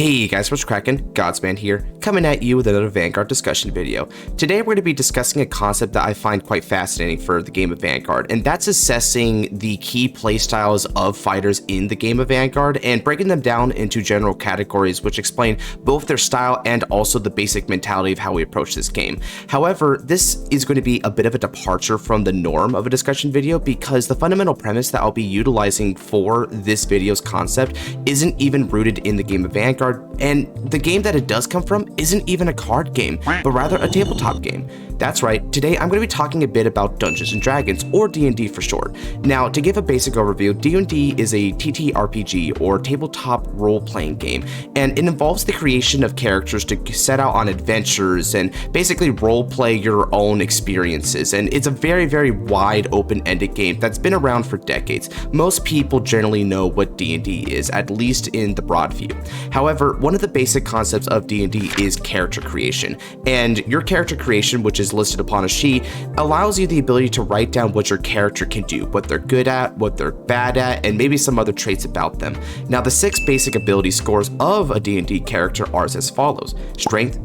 Hey guys, what's crackin'? Godsman here, coming at you with another Vanguard discussion video. Today we're going to be discussing a concept that I find quite fascinating for the game of Vanguard, and that's assessing the key playstyles of fighters in the game of Vanguard and breaking them down into general categories which explain both their style and also the basic mentality of how we approach this game. However, this is going to be a bit of a departure from the norm of a discussion video because the fundamental premise that I'll be utilizing for this video's concept isn't even rooted in the game of Vanguard, and the game that it does come from isn't even a card game, but rather a tabletop game. That's right, today I'm going to be talking a bit about Dungeons & Dragons, or D&D for short. Now, to give a basic overview, D&D is a TTRPG, or tabletop role-playing game, and it involves the creation of characters to set out on adventures and basically role-play your own experiences, and it's a very, very wide, open-ended game that's been around for decades. Most people generally know what D&D is, at least in the broad view. However, one of the basic concepts of D&D is character creation, and your character creation, which is listed upon a sheet, allows you the ability to write down what your character can do, what they're good at, what they're bad at, and maybe some other traits about them. Now, the 6 basic ability scores of a D&D character are as follows: Strength,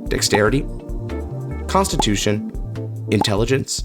Dexterity, Constitution, Intelligence,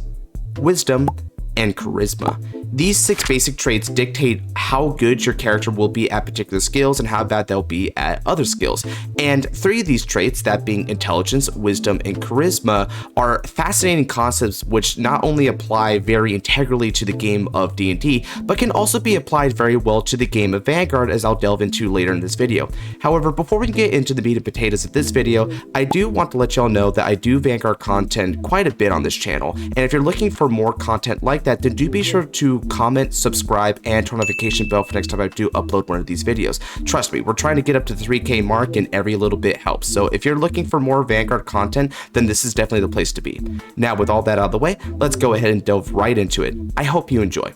Wisdom, and Charisma. These 6 basic traits dictate how good your character will be at particular skills and how bad they'll be at other skills. And 3 of these traits, that being intelligence, wisdom, and charisma, are fascinating concepts which not only apply very integrally to the game of D&D, but can also be applied very well to the game of Vanguard, as I'll delve into later in this video. However, before we get into the meat and potatoes of this video, I do want to let y'all know that I do Vanguard content quite a bit on this channel, and if you're looking for more content like that, then do be sure to comment, subscribe, and turn notification bell for next time I do upload one of these videos. Trust me, we're trying to get up to the 3K mark and every little bit helps. So if you're looking for more Vanguard content, then this is definitely the place to be. Now, with all that out of the way, let's go ahead and delve right into it. I hope you enjoy.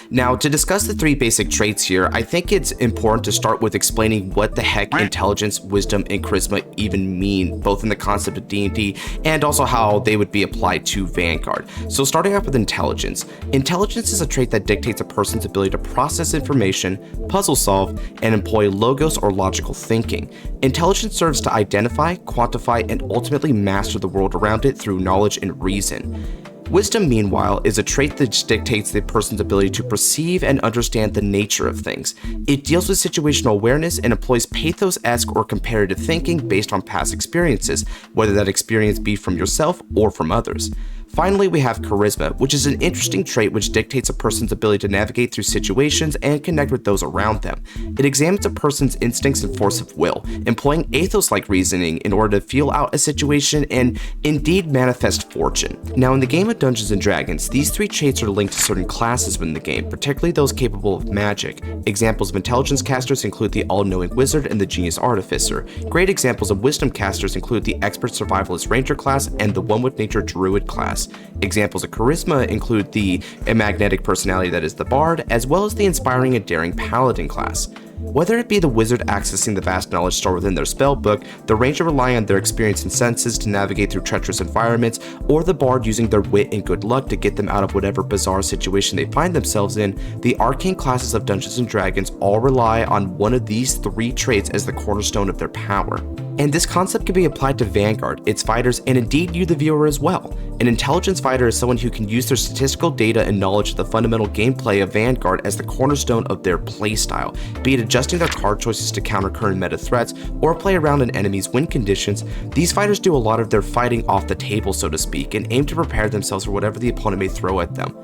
Now, to discuss the 3 basic traits here, I think it's important to start with explaining what the heck intelligence, wisdom, and charisma even mean, both in the concept of D&D and also how they would be applied to Vanguard. So starting off with intelligence. Intelligence is a trait that dictates a person's ability to process information, puzzle solve, and employ logos or logical thinking. Intelligence serves to identify, quantify, and ultimately master the world around it through knowledge and reason. Wisdom, meanwhile, is a trait that dictates the person's ability to perceive and understand the nature of things. It deals with situational awareness and employs pathos-esque or comparative thinking based on past experiences, whether that experience be from yourself or from others. Finally, we have charisma, which is an interesting trait which dictates a person's ability to navigate through situations and connect with those around them. It examines a person's instincts and force of will, employing ethos-like reasoning in order to feel out a situation and indeed manifest fortune. Now, in the game of Dungeons & Dragons, these 3 traits are linked to certain classes within the game, particularly those capable of magic. Examples of intelligence casters include the all-knowing wizard and the genius artificer. Great examples of wisdom casters include the expert survivalist ranger class and the one with nature druid class. Examples of charisma include the magnetic personality that is the bard, as well as the inspiring and daring paladin class. Whether it be the wizard accessing the vast knowledge stored within their spell book, the ranger relying on their experience and senses to navigate through treacherous environments, or the bard using their wit and good luck to get them out of whatever bizarre situation they find themselves in, the arcane classes of Dungeons & Dragons all rely on one of these 3 traits as the cornerstone of their power. And this concept can be applied to Vanguard, its fighters, and indeed you the viewer as well. An intelligence fighter is someone who can use their statistical data and knowledge of the fundamental gameplay of Vanguard as the cornerstone of their playstyle, be it adjusting their card choices to counter current meta threats or play around an enemy's win conditions. These fighters do a lot of their fighting off the table, so to speak, and aim to prepare themselves for whatever the opponent may throw at them.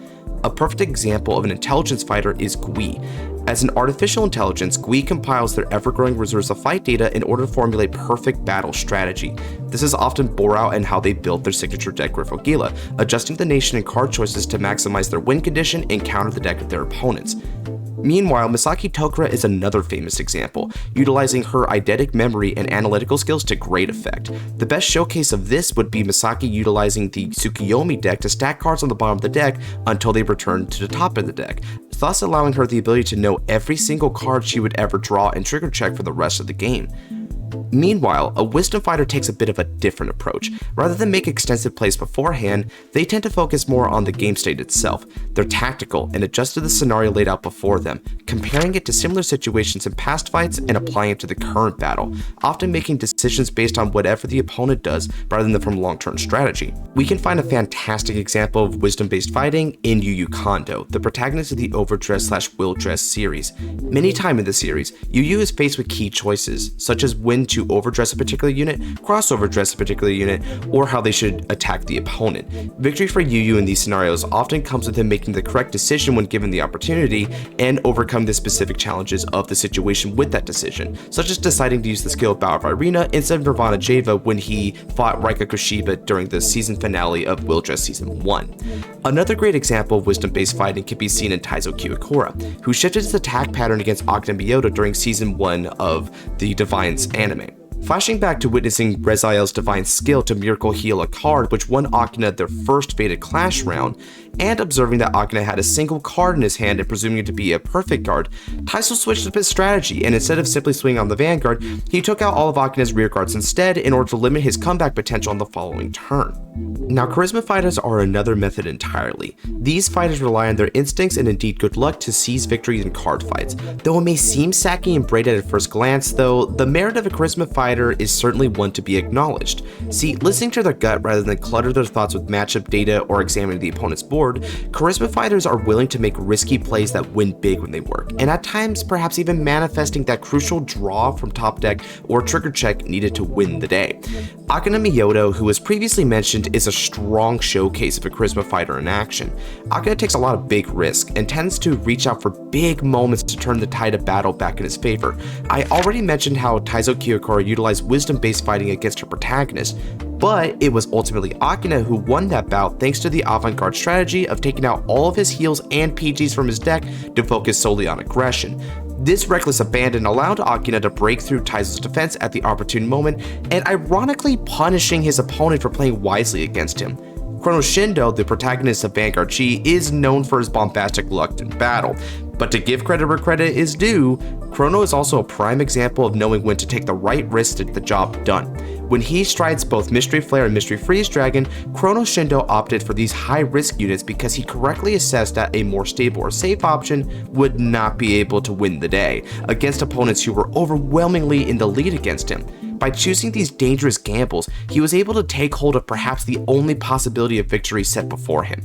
A perfect example of an intelligence fighter is Gwee. As an artificial intelligence, Gwee compiles their ever-growing reserves of fight data in order to formulate perfect battle strategy. This is often bore out in how they built their signature deck Griffogila, adjusting the nation and card choices to maximize their win condition and counter the deck of their opponents. Meanwhile, Misaki Tokura is another famous example, utilizing her eidetic memory and analytical skills to great effect. The best showcase of this would be Misaki utilizing the Tsukiyomi deck to stack cards on the bottom of the deck until they return to the top of the deck, thus allowing her the ability to know every single card she would ever draw and trigger check for the rest of the game. Meanwhile, a Wisdom fighter takes a bit of a different approach. Rather than make extensive plays beforehand, they tend to focus more on the game state itself. They're tactical and adjust to the scenario laid out before them, comparing it to similar situations in past fights and applying it to the current battle, often making decisions based on whatever the opponent does rather than from long-term strategy. We can find a fantastic example of wisdom-based fighting in Yugioh, the protagonist of the Overdress/Will-Dress series. Many times in the series, Yugioh is faced with key choices, such as when to overdress a particular unit, cross-overdress a particular unit, or how they should attack the opponent. Victory for Yugioh in these scenarios often comes with him making the correct decision when given the opportunity and overcome the specific challenges of the situation with that decision, such as deciding to use the skill Bow of Irina instead of Nirvana Java when he fought Rika Kushiba during the season finale of Will-Dress Season 1. Another great example of wisdom-based fighting can be seen in Taizo Kiwakura, who shifted his attack pattern against Akina Miyoto during Season 1 of the Divine's anime. Flashing back to witnessing Rezael's divine skill to miracle heal a card which won Akina their first Fated Clash round, and observing that Akina had a single card in his hand and presuming it to be a perfect card, Taizo switched up his strategy, and instead of simply swinging on the Vanguard, he took out all of Akina's rear guards instead in order to limit his comeback potential on the following turn. Now, Charisma fighters are another method entirely. These fighters rely on their instincts and indeed good luck to seize victories in card fights. Though it may seem sacky and braided at first glance, though, the merit of a Charisma fighter is certainly one to be acknowledged. See, listening to their gut rather than clutter their thoughts with matchup data or examining the opponent's board, Charisma fighters are willing to make risky plays that win big when they work, and at times perhaps even manifesting that crucial draw from top deck or trigger check needed to win the day. Akina Miyoto, who was previously mentioned, is a strong showcase of a Charisma fighter in action. Akina takes a lot of big risk and tends to reach out for big moments to turn the tide of battle back in his favor. I already mentioned how Taizo Kiwakura utilized wisdom-based fighting against her protagonist, but it was ultimately Akina who won that bout thanks to the avant-garde strategy of taking out all of his heals and PGs from his deck to focus solely on aggression. This reckless abandon allowed Akina to break through Taizo's defense at the opportune moment, and ironically punishing his opponent for playing wisely against him. Chrono Shindo, the protagonist of Vanguard G, is known for his bombastic luck in battle, but to give credit where credit is due, Chrono is also a prime example of knowing when to take the right risk to get the job done. When he strides both Mystery Flare and Mystery Freeze Dragon, Chrono Shindo opted for these high-risk units because he correctly assessed that a more stable or safe option would not be able to win the day against opponents who were overwhelmingly in the lead against him. By choosing these dangerous gambles, he was able to take hold of perhaps the only possibility of victory set before him.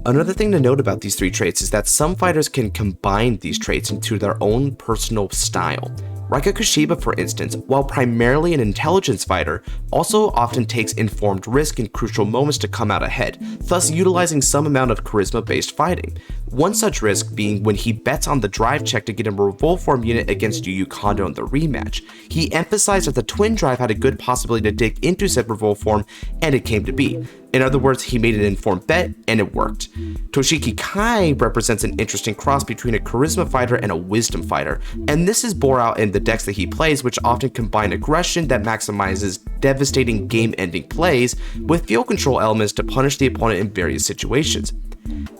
Another thing to note about these three traits is that some fighters can combine these traits into their own personal style. Rika Kushiba, for instance, while primarily an intelligence fighter, also often takes informed risk in crucial moments to come out ahead, thus utilizing some amount of charisma-based fighting. One such risk being when he bets on the drive check to get a revolt form unit against Yugioh in the rematch. He emphasized that the twin drive had a good possibility to dig into said revolt form, and it came to be. In other words, he made an informed bet, and it worked. Toshiki Kai represents an interesting cross between a charisma fighter and a wisdom fighter, and this is bore out in the decks that he plays, which often combine aggression that maximizes devastating game-ending plays with field control elements to punish the opponent in various situations.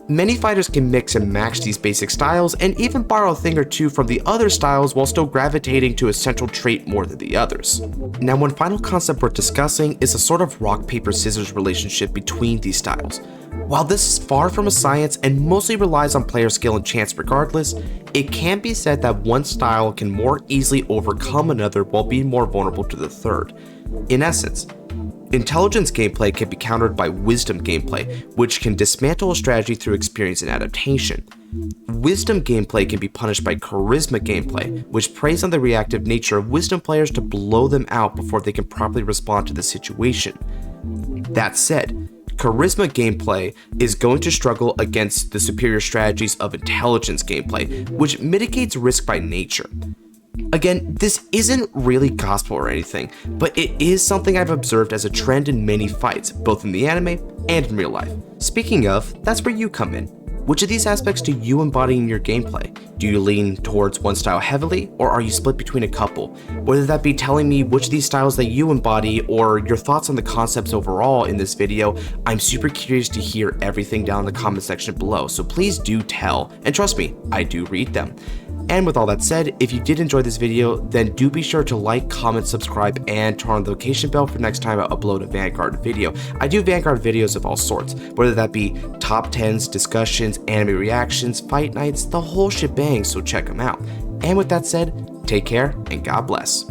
Many fighters can mix and match these basic styles and even borrow a thing or two from the other styles while still gravitating to a central trait more than the others. Now, one final concept worth discussing is a sort of rock, paper, scissors relationship between these styles. While this is far from a science and mostly relies on player skill and chance regardless, it can be said that one style can more easily overcome another while being more vulnerable to the third. In essence, intelligence gameplay can be countered by wisdom gameplay, which can dismantle a strategy through experience and adaptation. Wisdom gameplay can be punished by charisma gameplay, which preys on the reactive nature of wisdom players to blow them out before they can properly respond to the situation. That said, charisma gameplay is going to struggle against the superior strategies of intelligence gameplay, which mitigates risk by nature. Again, this isn't really gospel or anything, but it is something I've observed as a trend in many fights, both in the anime and in real life. Speaking of, that's where you come in. Which of these aspects do you embody in your gameplay? Do you lean towards one style heavily, or are you split between a couple? Whether that be telling me which of these styles that you embody, or your thoughts on the concepts overall in this video, I'm super curious to hear everything down in the comment section below, so please do tell, and trust me, I do read them. And with all that said, if you did enjoy this video, then do be sure to like, comment, subscribe, and turn on the notification bell for next time I upload a Vanguard video. I do Vanguard videos of all sorts, whether that be top 10s, discussions, anime reactions, fight nights, the whole shebang, so check them out. And with that said, take care and God bless.